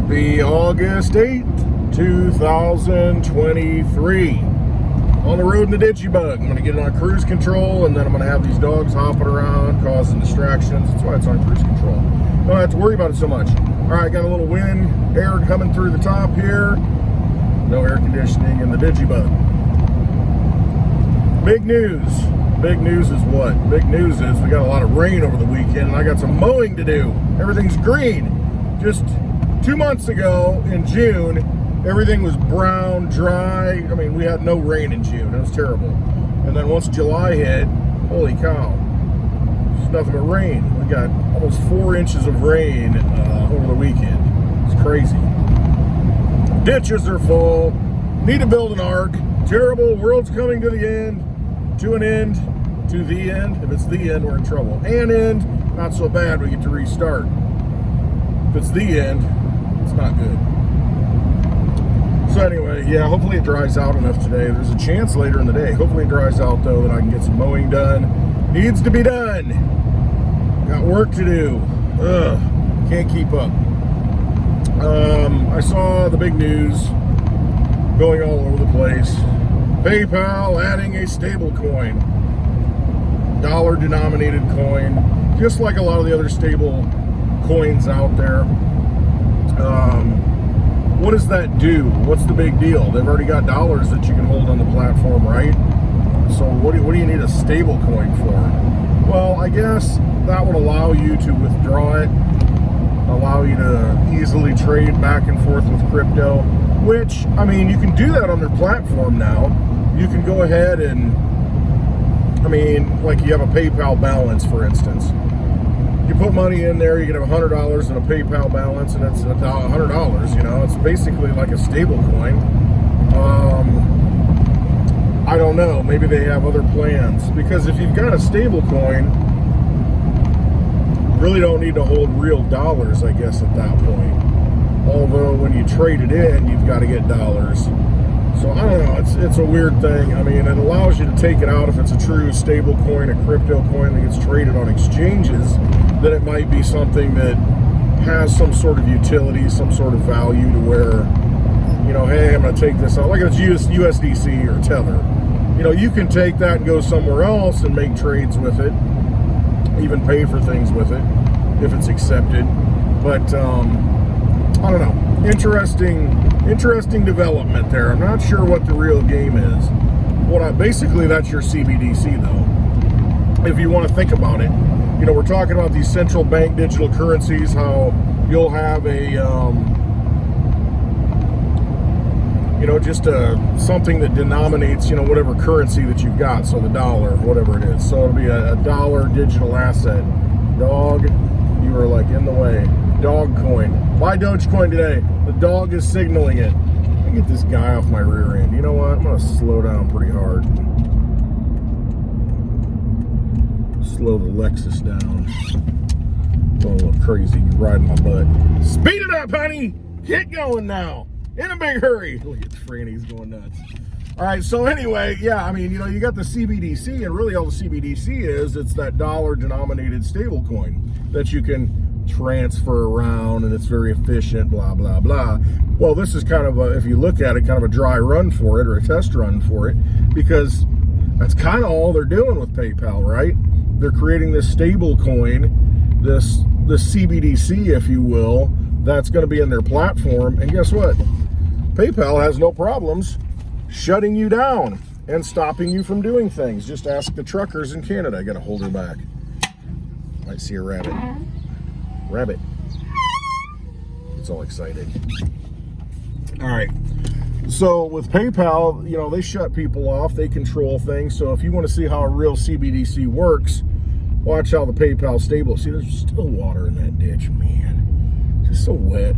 Happy August 8th, 2023. On the road in the DigiByte. I'm going to get it on cruise control, and then I'm going to have these dogs hopping around, causing distractions. That's why it's on cruise control. Don't have to worry about it so much. All right, got a little wind, air coming through the top here. No air conditioning in the DigiByte. Big news. Big news is what? Big news is we got a lot of rain over the weekend, and I got some mowing to do. Everything's green. Just 2 months ago in June, everything was brown, dry. I mean, we had no rain in June. It was terrible. And then once July hit, holy cow, there's nothing but rain. We got almost 4 inches of rain over the weekend. It's crazy. Ditches are full. Need to build an ark. Terrible. World's coming to the end. To an end. To the end. If it's the end, we're in trouble. And end, not so bad. We get to restart. If it's the end, it's not good. So anyway, yeah, hopefully it dries out enough today. There's a chance later in the day. Hopefully it dries out, though, that I can get some mowing done. Needs to be done. Got work to do. Ugh, can't keep up. I saw the big news going all over the place. PayPal adding a stablecoin. Dollar-denominated coin. Just like a lot of the other stable coins out there. What does that do? What's the big deal? They've already got dollars that you can hold on the platform, right? So what do you need a stable coin for? Well, I guess that would allow you to withdraw it, allow you to easily trade back and forth with crypto, which, I mean, you can do that on their platform now. You can go ahead and, I mean, like you have a PayPal balance, for instance. You put money in there, you can have $100 in a PayPal balance, and it's $100, you know. It's basically like a stable coin. I don't know. Maybe they have other plans. Because if you've got a stable coin, you really don't need to hold real dollars, I guess, at that point. Although when you trade it in, you've got to get dollars. So I don't know, it's a weird thing. I mean, it allows you to take it out if it's a true stable coin, a crypto coin that gets traded on exchanges. Then it might be something that has some sort of utility, some sort of value to where, you know, hey, I'm going to take this out. Like it's USDC or Tether. You know, you can take that and go somewhere else and make trades with it, even pay for things with it if it's accepted. But I don't know. Interesting development there. I'm not sure what the real game is. Basically, that's your CBDC, though. If you want to think about it, you know, we're talking about these central bank digital currencies. How you'll have a, you know, just something that denominates, you know, whatever currency that you've got. So the dollar, whatever it is. So it'll be a dollar digital asset. Dog, you are like in the way. Dog coin. Buy Dogecoin today. The dog is signaling it. Let me get this guy off my rear end. You know what? I'm going to slow down pretty hard. Slow the Lexus down. Going a little crazy. You're riding my butt. Speed it up, honey. Get going now. In a big hurry. Look at Franny's going nuts. All right, so anyway, yeah, I mean, you know, you got the CBDC, and really all the CBDC is, it's that dollar-denominated stable coin that you can transfer around, and it's very efficient, blah, blah, blah. Well, this is kind of a, if you look at it, kind of a dry run for it, or a test run for it, because that's kind of all they're doing with PayPal, right? They're creating this stable coin, this CBDC, if you will, that's going to be in their platform, and guess what? PayPal has no problems shutting you down and stopping you from doing things. Just ask the truckers in Canada. I got to hold her back. Might see a rabbit. Rabbit. It's all excited. All right. So with PayPal, you know, they shut people off. They control things. So if you want to see how a real CBDC works, watch how the PayPal stable. See, there's still water in that ditch, man. Just so wet.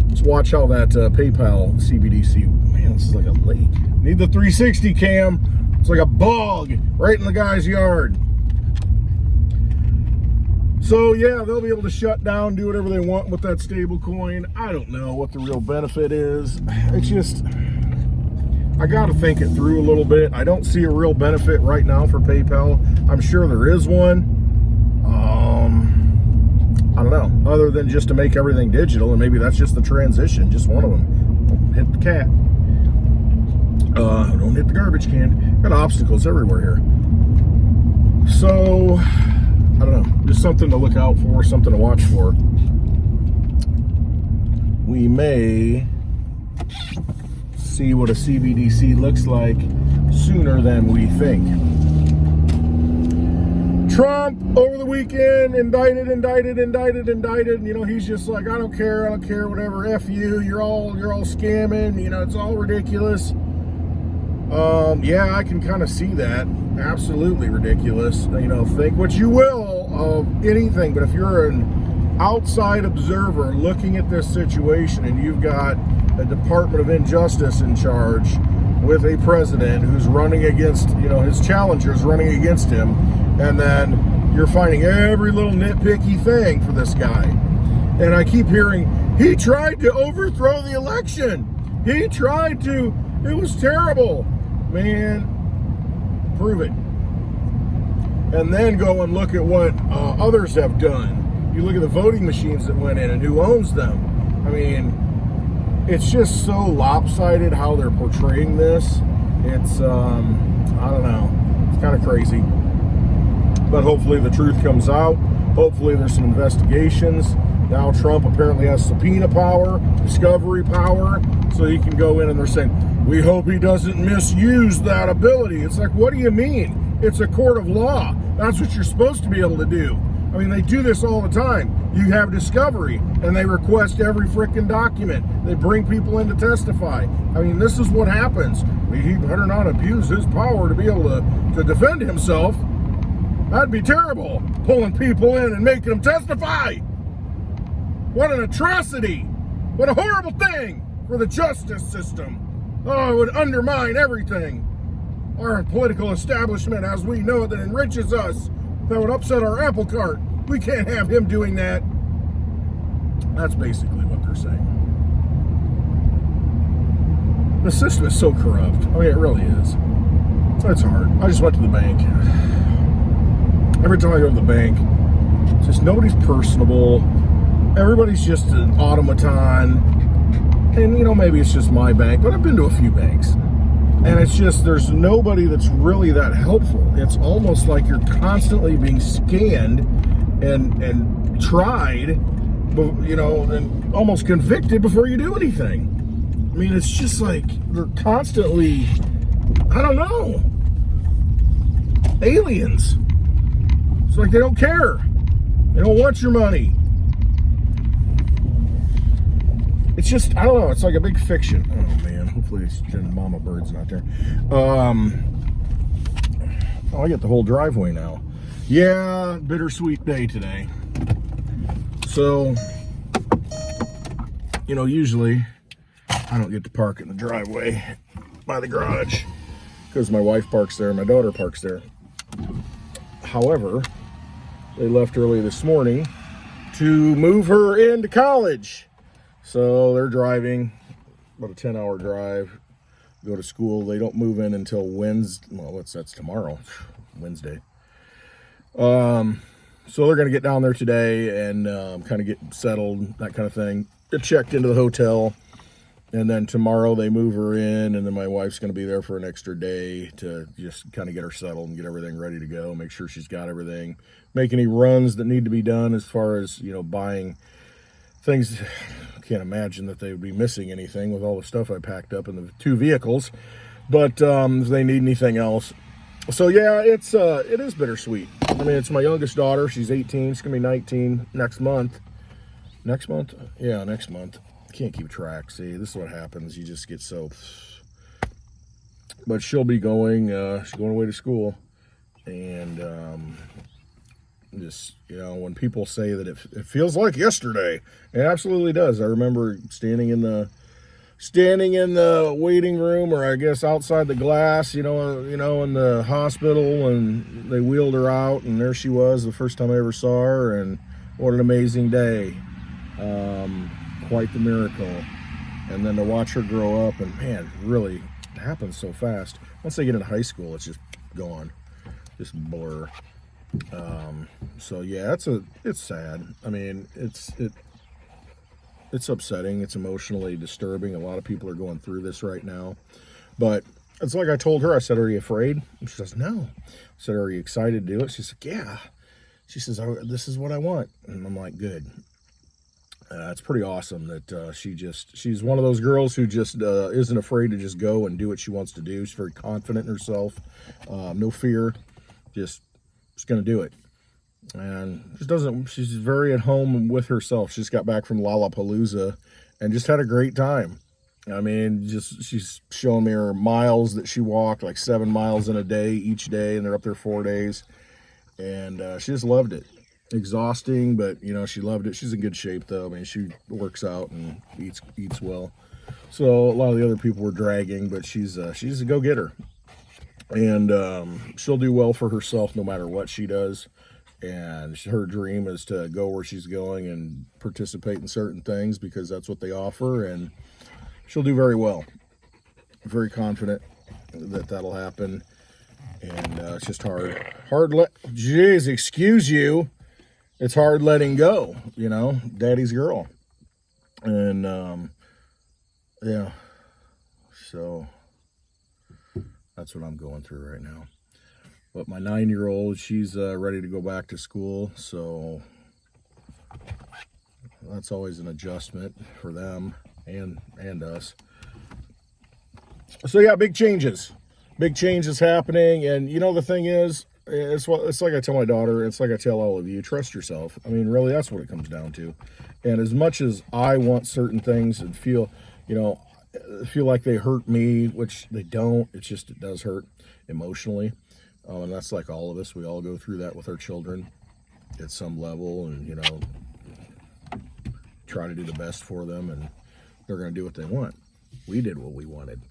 Just watch how that PayPal CBDC. Man, this is like a lake. Need the 360 cam. It's like a bog right in the guy's yard. So yeah, they'll be able to shut down, do whatever they want with that stable coin. I don't know what the real benefit is. It's just, I got to think it through a little bit. I don't see a real benefit right now for PayPal. I'm sure there is one. I don't know, other than just to make everything digital, and maybe that's just the transition, just one of them. Don't hit the cat. Don't hit the garbage can. Got obstacles everywhere here. So, I don't know, just something to look out for, something to watch for. We may see what a CBDC looks like sooner than we think. Trump over the weekend indicted. And, you know, he's just like, I don't care, whatever. F you. You're all scamming. You know, it's all ridiculous. Yeah, I can kind of see that. Absolutely ridiculous. You know, think what you will of anything, but if you're an outside observer looking at this situation and you've got a Department of Injustice in charge with a president who's running against, you know, his challengers running against him, and then you're finding every little nitpicky thing for this guy. And I keep hearing, he tried to overthrow the election. He tried to, it was terrible. Man, prove it. And then go and look at what others have done. You look at the voting machines that went in and who owns them. I mean, it's just so lopsided how they're portraying this. It's, I don't know, it's kind of crazy. But hopefully the truth comes out. Hopefully there's some investigations. Now Trump apparently has subpoena power, discovery power, so he can go in, and they're saying, we hope he doesn't misuse that ability. It's like, what do you mean? It's a court of law. That's what you're supposed to be able to do. I mean, they do this all the time. You have discovery, and they request every frickin' document. They bring people in to testify. I mean, this is what happens. He better not abuse his power to be able to defend himself. That'd be terrible, pulling people in and making them testify. What an atrocity. What a horrible thing for the justice system. Oh, it would undermine everything. Our political establishment as we know it that enriches us. That would upset our apple cart. We can't have him doing that. That's basically what they're saying. The system is so corrupt. I mean, it really is. It's hard. I just went to the bank. Every time I go to the bank, it's just nobody's personable. Everybody's just an automaton. And, you know, maybe it's just my bank, but I've been to a few banks. And it's just, there's nobody that's really that helpful. It's almost like you're constantly being scanned and tried, you know, and almost convicted before you do anything. I mean, it's just like they're constantly, I don't know, aliens. It's like they don't care. They don't want your money. It's just, I don't know, it's like a big fiction. Oh man, hopefully it's mama bird's not there. Oh, I get the whole driveway now. Yeah, bittersweet day today. So, you know, usually I don't get to park in the driveway by the garage because my wife parks there and my daughter parks there. However, they left early this morning to move her into college. So they're driving about a 10-hour drive, go to school. They don't move in until Wednesday. Well, that's tomorrow, Wednesday. So they're going to get down there today and kind of get settled, that kind of thing. Get checked into the hotel. And then tomorrow they move her in, and then my wife's going to be there for an extra day to just kind of get her settled and get everything ready to go, make sure she's got everything, make any runs that need to be done as far as, you know, buying things. I can't imagine that they would be missing anything with all the stuff I packed up in the two vehicles, but if they need anything else. So yeah, it is bittersweet. I mean, it's my youngest daughter. She's 18. She's going to be 19 next month. Next month? Yeah, next month. Can't keep track. See, this is what happens. You just get so. But she'll be going. She's going away to school, and just, you know, when people say that it feels like yesterday, it absolutely does. I remember standing in the waiting room, or I guess outside the glass, you know, in the hospital, and they wheeled her out, and there she was, the first time I ever saw her, and what an amazing day. Quite the miracle. And then to watch her grow up, and man, really, it happens so fast. Once they get into high school, it's just gone. Just blur. So yeah, it's sad. I mean, it's upsetting. It's emotionally disturbing. A lot of people are going through this right now. But it's like I told her, I said, "Are you afraid?" And she says, "No." I said, "Are you excited to do it?" She's like, "Yeah." She says, "This is what I want." And I'm like, "Good." It's pretty awesome that she's one of those girls who just isn't afraid to just go and do what she wants to do. She's very confident in herself, no fear, just going to do it. And she's very at home with herself. She just got back from Lollapalooza and just had a great time. I mean, she's showing me her miles that she walked, like 7 miles in a day each day, and they're up there 4 days. And she just loved it. Exhausting, but she loved it. She's in good shape though. I mean, she works out and eats well. So a lot of the other people were dragging, but she's a go-getter. And she'll do well for herself no matter what she does. And her dream is to go where she's going and participate in certain things because that's what they offer, and she'll do very well. Very confident that that'll happen. And it's just hard. Jeez, excuse you. It's hard letting go, daddy's girl. And yeah, so that's what I'm going through right now. But my 9-year-old, she's ready to go back to school, so that's always an adjustment for them and us. So yeah, big changes happening. And the thing is, it's like I tell my daughter, it's like I tell all of you, trust yourself. I mean, really, that's what it comes down to. And as much as I want certain things and feel like they hurt me, which they don't, it does hurt emotionally. And that's like all of us. We all go through that with our children at some level, and try to do the best for them, and they're going to do what they want. We did what we wanted.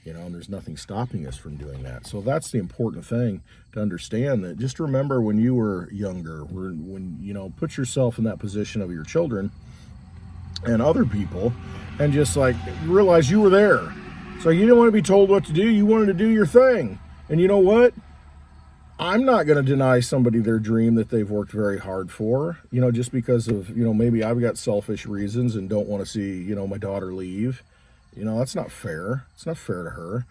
And there's nothing stopping us from doing that. So that's the important thing to understand, that just remember when you were younger, when put yourself in that position of your children and other people, and just like realize you were there. So you didn't want to be told what to do. You wanted to do your thing. And you know what? I'm not going to deny somebody their dream that they've worked very hard for, just because of, maybe I've got selfish reasons and don't want to see, my daughter leave. That's not fair. It's not fair to her.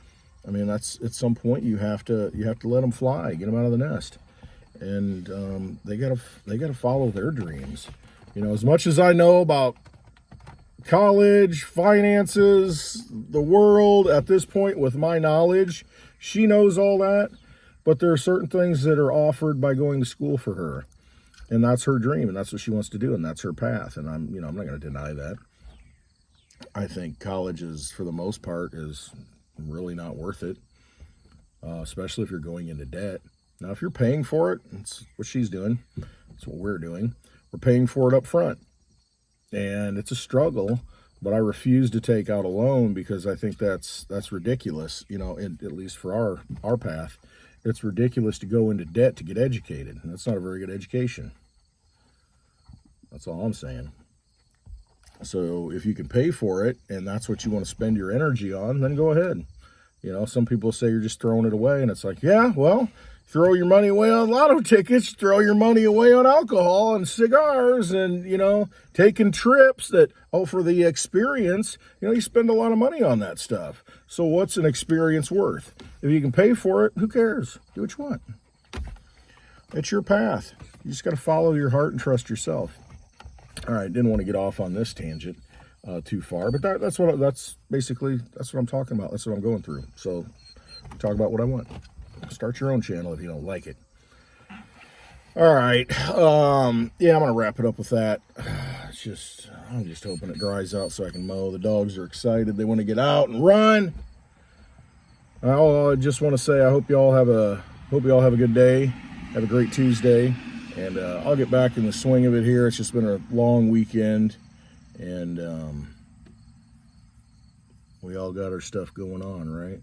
I mean, that's at some point you have to let them fly, get them out of the nest, and they gotta follow their dreams. As much as I know about college, finances, the world at this point, with my knowledge, she knows all that. But there are certain things that are offered by going to school for her, and that's her dream, and that's what she wants to do, and that's her path. And I'm not going to deny that. I think college is, for the most part, is really not worth it, especially if you're going into debt. Now, if you're paying for it, it's what she's doing. It's what we're doing. We're paying for it up front, and it's a struggle. But I refuse to take out a loan because I think that's ridiculous. At least for our path, it's ridiculous to go into debt to get educated, and that's not a very good education. That's all I'm saying. So if you can pay for it and that's what you want to spend your energy on, then go ahead. Some people say you're just throwing it away, and it's like, yeah, well, throw your money away on lotto tickets, throw your money away on alcohol and cigars, and, taking trips that, for the experience, you spend a lot of money on that stuff. So what's an experience worth? If you can pay for it, who cares? Do what you want. It's your path. You just got to follow your heart and trust yourself. All right, didn't want to get off on this tangent too far, but that's what I'm talking about. That's what I'm going through. So talk about what I want. Start your own channel if you don't like it. All right. Yeah, I'm going to wrap it up with that. I'm just hoping it dries out so I can mow. The dogs are excited. They want to get out and run. I just want to say I hope you all have a good day. Have a great Tuesday. And I'll get back in the swing of it here. It's just been a long weekend, and we all got our stuff going on, right?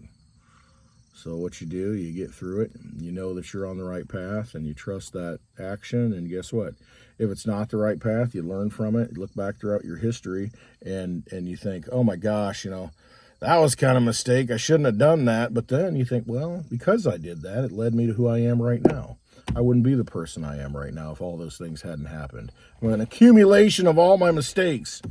So what you do, you get through it. You know that you're on the right path, and you trust that action. And guess what? If it's not the right path, you learn from it. You look back throughout your history, and you think, oh my gosh, that was kind of a mistake. I shouldn't have done that. But then you think, well, because I did that, it led me to who I am right now. I wouldn't be the person I am right now if all those things hadn't happened. I'm an accumulation of all my mistakes.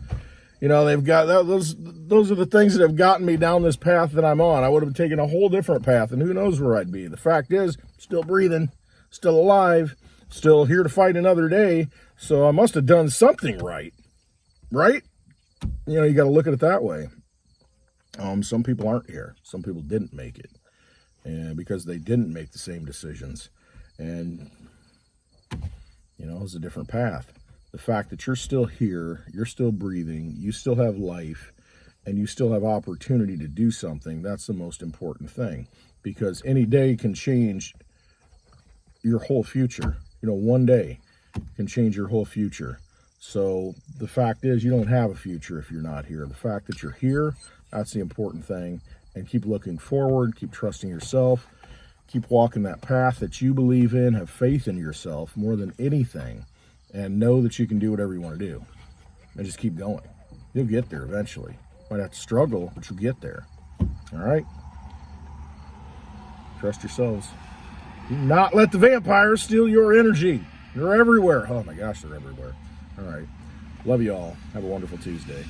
You know, they've got those are the things that have gotten me down this path that I'm on. I would have taken a whole different path, and who knows where I'd be. The fact is, still breathing, still alive, still here to fight another day. So I must have done something right. Right? You know, you got to look at it that way. Some people aren't here. Some people didn't make it. And because they didn't make the same decisions. And, you know, it's a different path. The fact that you're still here, you're still breathing, you still have life, and you still have opportunity to do something, that's the most important thing. Because any day can change your whole future. You know, one day can change your whole future. So the fact is, you don't have a future if you're not here. The fact that you're here, that's the important thing. And keep looking forward, keep trusting yourself, keep walking that path that you believe in, have faith in yourself more than anything. And know that you can do whatever you want to do. And just keep going. You'll get there eventually. Might have to struggle, but you'll get there. All right? Trust yourselves. Do not let the vampires steal your energy. They're everywhere. Oh my gosh, they're everywhere. All right. Love you all. Have a wonderful Tuesday.